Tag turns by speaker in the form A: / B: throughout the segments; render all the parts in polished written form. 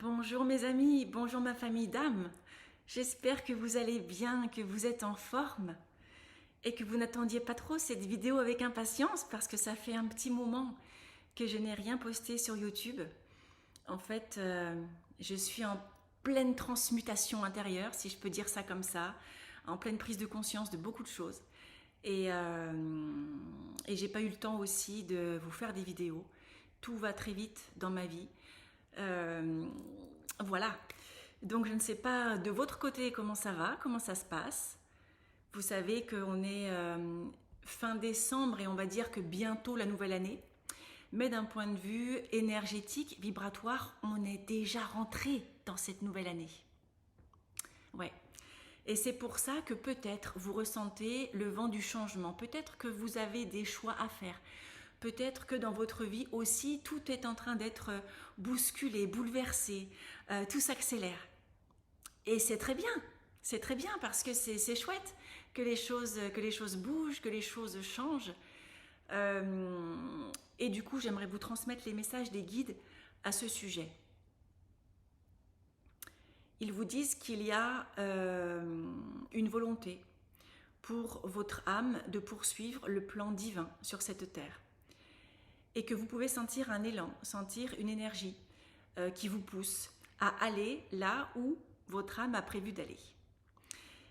A: Bonjour mes amis, bonjour ma famille d'âme. J'espère que vous allez bien, que vous êtes en forme et que vous n'attendiez pas trop cette vidéo avec impatience parce que ça fait un petit moment que je n'ai rien posté sur YouTube. En fait, je suis en pleine transmutation intérieure, si je peux dire ça comme ça, en pleine prise de conscience de beaucoup de choses. Et j'ai pas eu le temps aussi de vous faire des vidéos. Tout va très vite dans ma vie. Voilà. Donc je ne sais pas de votre côté comment ça va, comment ça se passe. Vous savez qu'on est fin décembre et on va dire que bientôt la nouvelle année. Mais d'un point de vue énergétique, vibratoire, on est déjà rentré dans cette nouvelle année. Ouais. Et c'est pour ça que peut-être vous ressentez le vent du changement. Peut-être que vous avez des choix à faire. Peut-être que dans votre vie aussi, tout est en train d'être bousculé, bouleversé. Tout s'accélère. Et c'est très bien parce que c'est chouette que les choses bougent, que les choses changent. Et du coup, j'aimerais vous transmettre les messages des guides à ce sujet. Ils vous disent qu'il y a une volonté pour votre âme de poursuivre le plan divin sur cette terre. Et que vous pouvez sentir un élan, sentir une énergie qui vous pousse à aller là où votre âme a prévu d'aller.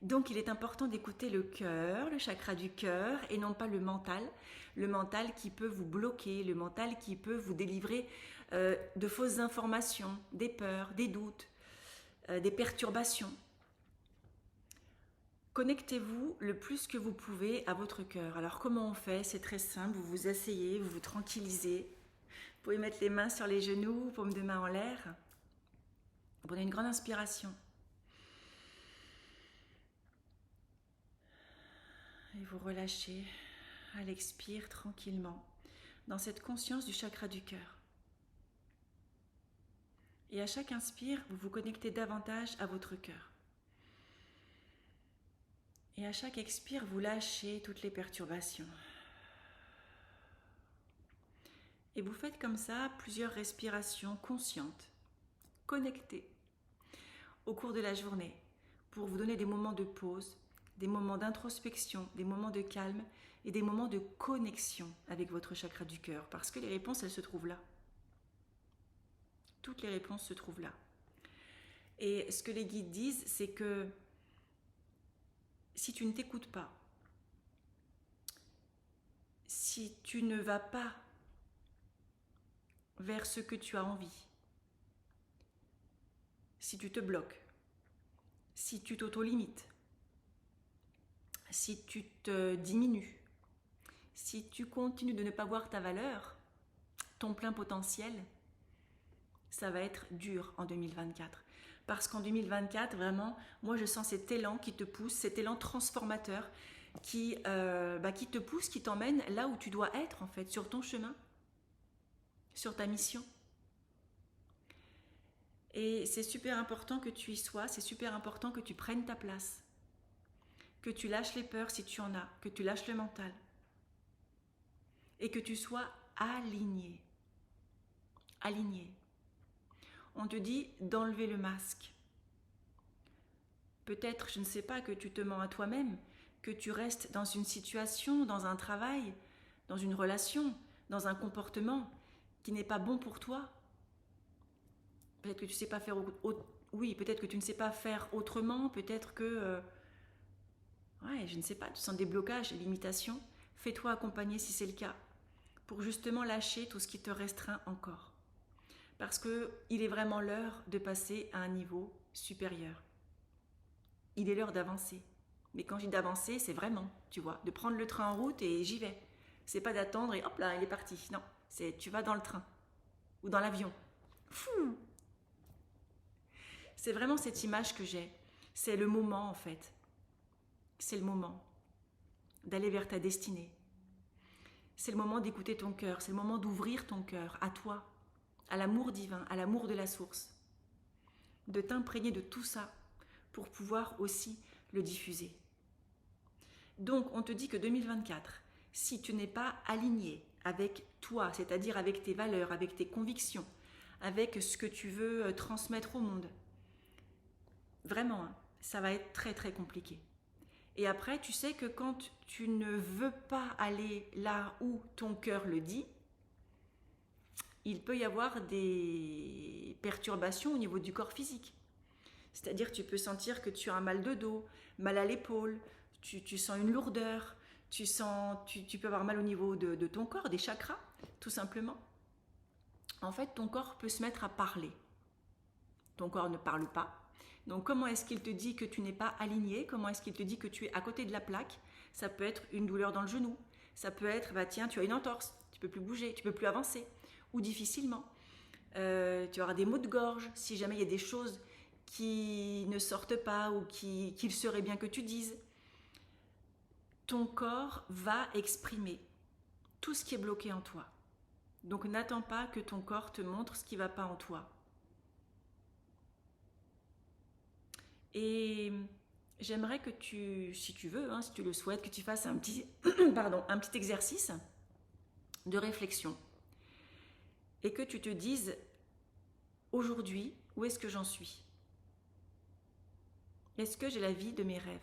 A: Donc il est important d'écouter le cœur, le chakra du cœur, et non pas le mental qui peut vous bloquer, le mental qui peut vous délivrer de fausses informations, des peurs, des doutes, des perturbations. Connectez-vous le plus que vous pouvez à votre cœur. Alors comment on fait? C'est très simple, vous vous asseyez, vous vous tranquillisez. Vous pouvez mettre les mains sur les genoux, paumes de main en l'air. Vous prenez une grande inspiration. Et vous relâchez à l'expire tranquillement dans cette conscience du chakra du cœur. Et à chaque inspire, vous vous connectez davantage à votre cœur. Et à chaque expire, vous lâchez toutes les perturbations. Et vous faites comme ça plusieurs respirations conscientes, connectées, au cours de la journée, pour vous donner des moments de pause, des moments d'introspection, des moments de calme et des moments de connexion avec votre chakra du cœur, parce que les réponses, elles se trouvent là. Toutes les réponses se trouvent là. Et ce que les guides disent, c'est que si tu ne t'écoutes pas, si tu ne vas pas vers ce que tu as envie, si tu te bloques, si tu t'auto-limites, si tu te diminues, si tu continues de ne pas voir ta valeur, ton plein potentiel, ça va être dur en 2024. Parce qu'en 2024, vraiment, moi je sens cet élan qui te pousse, cet élan transformateur qui te pousse, qui t'emmène là où tu dois être en fait, sur ton chemin, sur ta mission. Et c'est super important que tu y sois, c'est super important que tu prennes ta place, que tu lâches les peurs si tu en as, que tu lâches le mental et que tu sois aligné. Aligné. On te dit d'enlever le masque. Peut-être, je ne sais pas, que tu te mens à toi-même, que tu restes dans une situation, dans un travail, dans une relation, dans un comportement qui n'est pas bon pour toi. Peut-être que tu sais pas faire peut-être que tu ne sais pas faire autrement, peut-être que je ne sais pas, tu sens des blocages, des limitations. Fais-toi accompagner si c'est le cas, pour justement lâcher tout ce qui te restreint encore. Parce qu'il est vraiment l'heure de passer à un niveau supérieur. Il est l'heure d'avancer. Mais quand je dis d'avancer, c'est vraiment, tu vois, de prendre le train en route et j'y vais. C'est pas d'attendre et hop là, il est parti. Non, c'est tu vas dans le train ou dans l'avion. Fou! C'est vraiment cette image que j'ai. C'est le moment en fait. C'est le moment d'aller vers ta destinée. C'est le moment d'écouter ton cœur. C'est le moment d'ouvrir ton cœur à toi, à l'amour divin, à l'amour de la source. De t'imprégner de tout ça pour pouvoir aussi le diffuser. Donc, on te dit que 2024, si tu n'es pas aligné avec toi, c'est-à-dire avec tes valeurs, avec tes convictions, avec ce que tu veux transmettre au monde. Vraiment, hein, ça va être très très compliqué. Et après, tu sais que quand tu ne veux pas aller là où ton cœur le dit, il peut y avoir des perturbations au niveau du corps physique. C'est-à-dire tu peux sentir que tu as un mal de dos, mal à l'épaule, tu sens une lourdeur, tu peux avoir mal au niveau de ton corps, des chakras, tout simplement. En fait, ton corps peut se mettre à parler. Ton corps ne parle pas. Donc comment est-ce qu'il te dit que tu n'es pas aligné? Comment est-ce qu'il te dit que tu es à côté de la plaque? Ça peut être une douleur dans le genou. Ça peut être, tiens, tu as une entorse, tu peux plus bouger, tu peux plus avancer, ou difficilement. Tu auras des maux de gorge, si jamais il y a des choses qui ne sortent pas ou qu'il serait bien que tu dises. Ton corps va exprimer tout ce qui est bloqué en toi. Donc n'attends pas que ton corps te montre ce qui ne va pas en toi. Et j'aimerais que tu, si tu veux, si tu le souhaites, que tu fasses un petit, un petit exercice de réflexion. Et que tu te dises, aujourd'hui, où est-ce que j'en suis? Est-ce que j'ai la vie de mes rêves?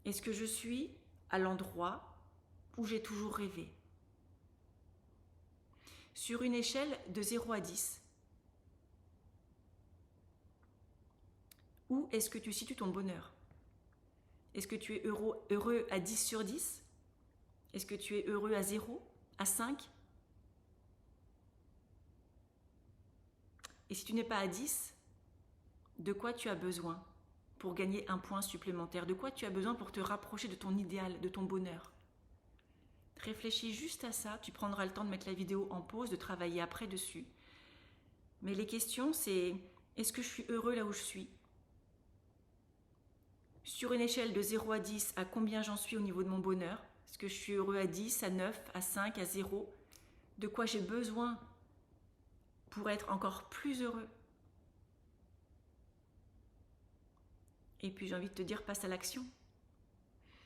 A: Est-ce que je suis à l'endroit où j'ai toujours rêvé? Sur une échelle de 0 à 10, où est-ce que tu situes ton bonheur? Est-ce que tu es heureux à 10 sur 10? Est-ce que tu es heureux à 0, à 5? Et si tu n'es pas à 10, de quoi tu as besoin pour gagner un point supplémentaire? De quoi tu as besoin pour te rapprocher de ton idéal, de ton bonheur? Réfléchis juste à ça, tu prendras le temps de mettre la vidéo en pause, de travailler après dessus. Mais les questions, c'est, est-ce que je suis heureux là où je suis? Sur une échelle de 0 à 10, à combien j'en suis au niveau de mon bonheur? Est-ce que je suis heureux à 10, à 9, à 5, à 0? De quoi j'ai besoin pour être encore plus heureux? Et puis j'ai envie de te dire, passe à l'action.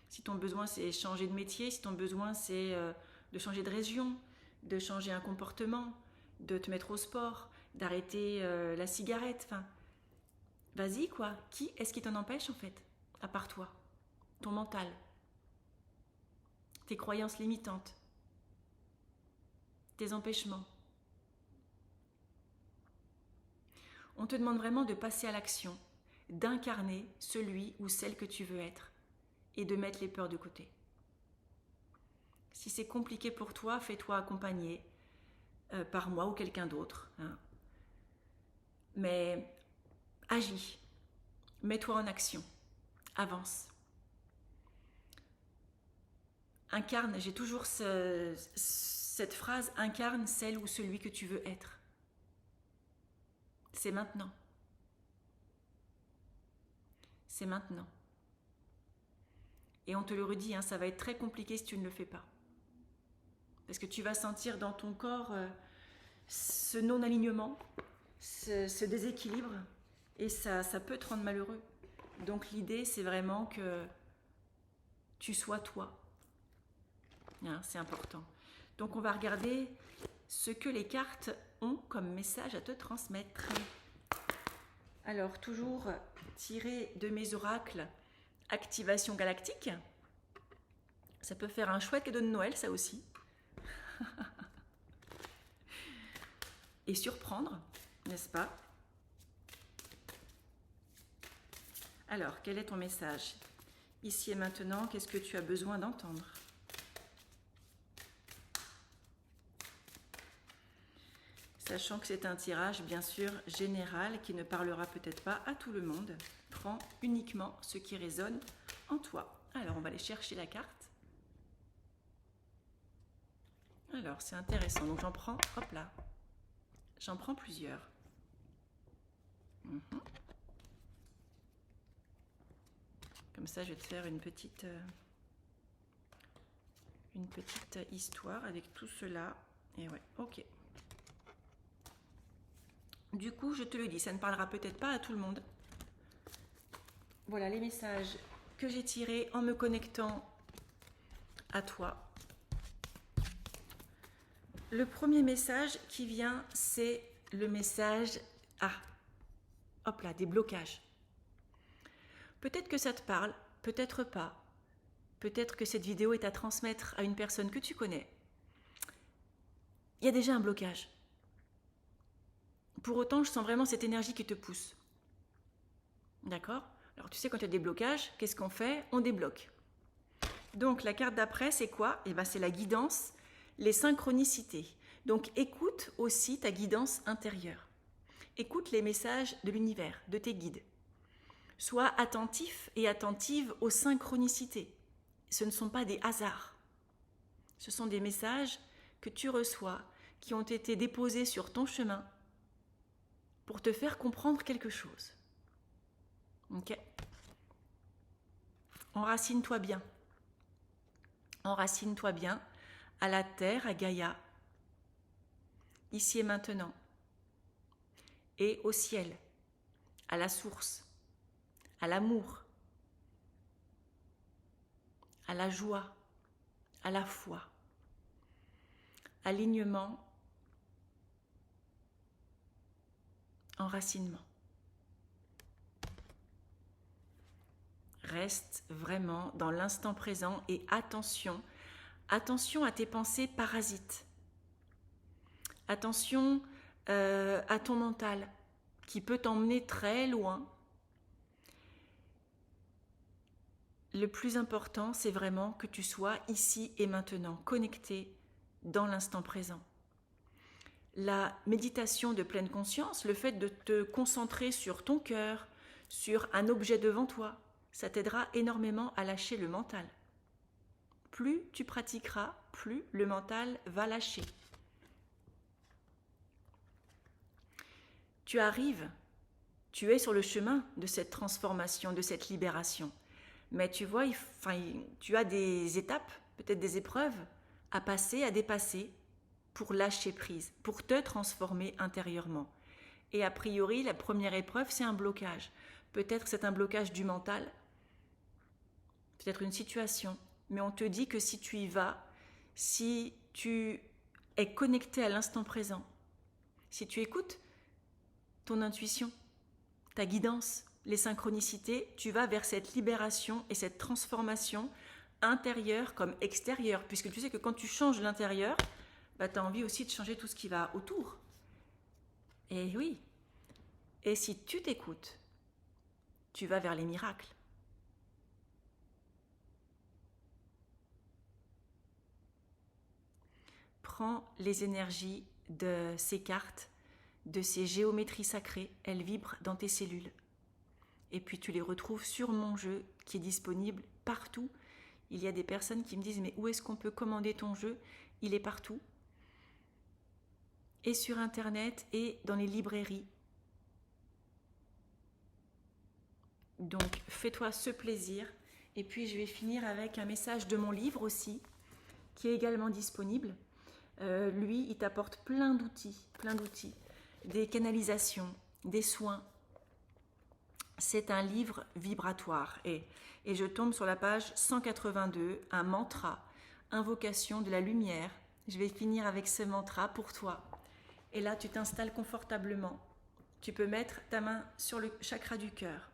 A: Si ton besoin c'est changer de métier, si ton besoin c'est de changer de région, de changer un comportement, de te mettre au sport, d'arrêter la cigarette, vas-y quoi. Qui est-ce qui t'en empêche en fait, à part toi? Ton mental, tes croyances limitantes, tes empêchements. On te demande vraiment de passer à l'action, d'incarner celui ou celle que tu veux être et de mettre les peurs de côté. Si c'est compliqué pour toi, fais-toi accompagner par moi ou quelqu'un d'autre. Mais agis, mets-toi en action, avance. Incarne, j'ai toujours cette phrase, incarne celle ou celui que tu veux être. C'est maintenant. C'est maintenant. Et on te le redit, ça va être très compliqué si tu ne le fais pas. Parce que tu vas sentir dans ton corps ce non-alignement, ce déséquilibre, et ça peut te rendre malheureux. Donc l'idée, c'est vraiment que tu sois toi. C'est important. Donc on va regarder ce que les cartes ont comme message à te transmettre. Alors, toujours tiré de mes oracles, activation galactique. Ça peut faire un chouette cadeau de Noël, ça aussi. Et surprendre, n'est-ce pas? Alors, quel est ton message? Ici et maintenant, qu'est-ce que tu as besoin d'entendre? Sachant que c'est un tirage, bien sûr, général, qui ne parlera peut-être pas à tout le monde. Prends uniquement ce qui résonne en toi. Alors, on va aller chercher la carte. Alors, c'est intéressant. Donc, j'en prends, hop là. J'en prends plusieurs. Comme ça, je vais te faire une petite histoire avec tout cela. Et ouais, ok. Du coup, je te le dis, ça ne parlera peut-être pas à tout le monde. Voilà les messages que j'ai tirés en me connectant à toi. Le premier message qui vient, c'est le message... Ah, hop là, des blocages. Peut-être que ça te parle, peut-être pas. Peut-être que cette vidéo est à transmettre à une personne que tu connais. Il y a déjà un blocage. Pour autant, je sens vraiment cette énergie qui te pousse. D'accord ? Alors tu sais, quand il y a des blocages, qu'est-ce qu'on fait ? On débloque. Donc la carte d'après, c'est quoi ? C'est la guidance, les synchronicités. Donc écoute aussi ta guidance intérieure. Écoute les messages de l'univers, de tes guides. Sois attentif et attentive aux synchronicités. Ce ne sont pas des hasards. Ce sont des messages que tu reçois, qui ont été déposés sur ton chemin pour te faire comprendre quelque chose. Ok ? Enracine-toi bien. Enracine-toi bien à la terre, à Gaïa, ici et maintenant, et au ciel, à la source, à l'amour, à la joie, à la foi. Alignement, enracinement. Reste vraiment dans l'instant présent et attention à tes pensées parasites. Attention à ton mental qui peut t'emmener très loin. Le plus important, c'est vraiment que tu sois ici et maintenant, connecté dans l'instant présent. La méditation de pleine conscience, le fait de te concentrer sur ton cœur, sur un objet devant toi, ça t'aidera énormément à lâcher le mental. Plus tu pratiqueras, plus le mental va lâcher. Tu arrives, tu es sur le chemin de cette transformation, de cette libération. Mais tu vois, tu as des étapes, peut-être des épreuves à passer, à dépasser pour lâcher prise, pour te transformer intérieurement. Et a priori, la première épreuve, c'est un blocage. Peut-être c'est un blocage du mental, peut-être une situation, mais on te dit que si tu y vas, si tu es connecté à l'instant présent, si tu écoutes ton intuition, ta guidance, les synchronicités, tu vas vers cette libération et cette transformation intérieure comme extérieure, puisque tu sais que quand tu changes l'intérieur, tu as envie aussi de changer tout ce qui va autour. Et oui, et si tu t'écoutes, tu vas vers les miracles. Prends les énergies de ces cartes, de ces géométries sacrées, elles vibrent dans tes cellules. Et puis tu les retrouves sur mon jeu qui est disponible partout. Il y a des personnes qui me disent « Mais où est-ce qu'on peut commander ton jeu ?» Il est partout. Et sur Internet et dans les librairies. Donc fais-toi ce plaisir. Et puis je vais finir avec un message de mon livre aussi, qui est également disponible. Lui, il t'apporte plein d'outils, des canalisations, des soins. C'est un livre vibratoire et je tombe sur la page 182, un mantra, invocation de la lumière. Je vais finir avec ce mantra pour toi. Et là, tu t'installes confortablement. Tu peux mettre ta main sur le chakra du cœur.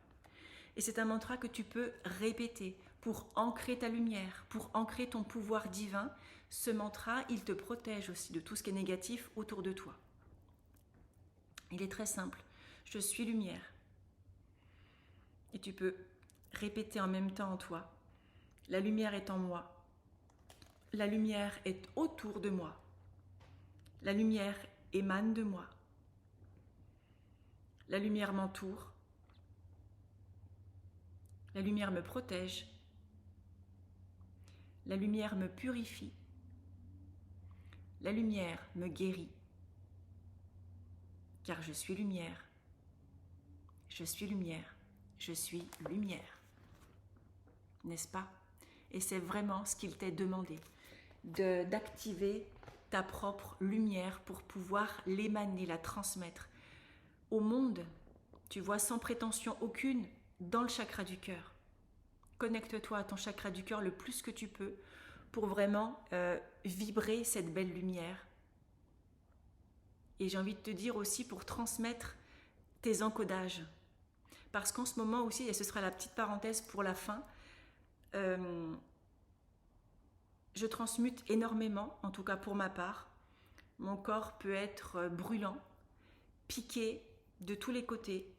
A: Et c'est un mantra que tu peux répéter pour ancrer ta lumière, pour ancrer ton pouvoir divin. Ce mantra, il te protège aussi de tout ce qui est négatif autour de toi. Il est très simple. Je suis lumière. Et tu peux répéter en même temps en toi. La lumière est en moi. La lumière est autour de moi. La lumière émane de moi. La lumière m'entoure. La lumière me protège. La lumière me purifie. La lumière me guérit. Car je suis lumière. Je suis lumière. Je suis lumière. N'est-ce pas ? Et c'est vraiment ce qu'il t'est demandé, d'activer ta propre lumière pour pouvoir l'émaner, la transmettre au monde, tu vois, sans prétention aucune, dans le chakra du cœur. Connecte-toi à ton chakra du cœur le plus que tu peux pour vraiment vibrer cette belle lumière Et j'ai envie de te dire aussi pour transmettre tes encodages. Parce qu'en ce moment aussi, et ce sera la petite parenthèse pour la fin, je transmute énormément, en tout cas pour ma part. Mon corps peut être brûlant, piqué de tous les côtés.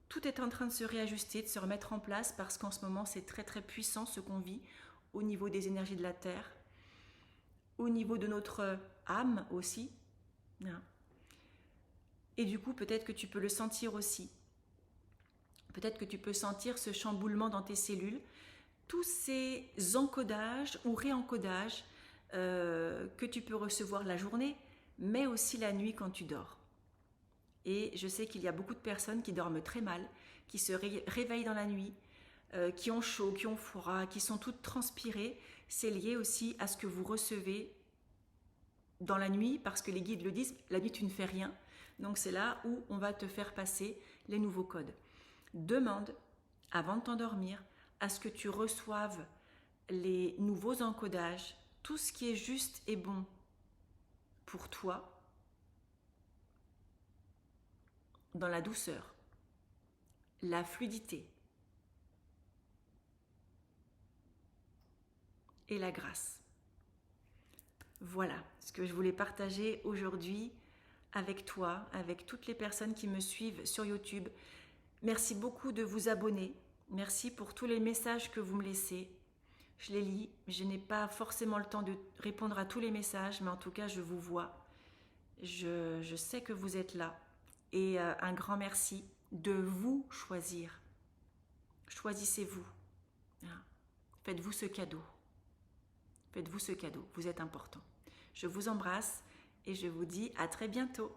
A: Tout est en train de se réajuster, de se remettre en place parce qu'en ce moment, c'est très très puissant ce qu'on vit au niveau des énergies de la Terre, au niveau de notre âme aussi. Et du coup, peut-être que tu peux le sentir aussi. Peut-être que tu peux sentir ce chamboulement dans tes cellules, tous ces encodages ou réencodages que tu peux recevoir la journée, mais aussi la nuit quand tu dors. Et je sais qu'il y a beaucoup de personnes qui dorment très mal, qui se réveillent dans la nuit, qui ont chaud, qui ont froid, qui sont toutes transpirées. C'est lié aussi à ce que vous recevez dans la nuit, parce que les guides le disent, la nuit tu ne fais rien. Donc c'est là où on va te faire passer les nouveaux codes. Demande, avant de t'endormir, à ce que tu reçoives les nouveaux encodages, tout ce qui est juste et bon pour toi, dans la douceur, la fluidité et la grâce. Voilà ce que je voulais partager aujourd'hui avec toi, avec toutes les personnes qui me suivent sur YouTube. Merci beaucoup de vous abonner. Merci pour tous les messages que vous me laissez. Je les lis. Je n'ai pas forcément le temps de répondre à tous les messages, mais en tout cas, je vous vois. Je sais que vous êtes là. Et un grand merci de vous choisir. Choisissez-vous. Faites-vous ce cadeau. Faites-vous ce cadeau. Vous êtes important. Je vous embrasse et je vous dis à très bientôt.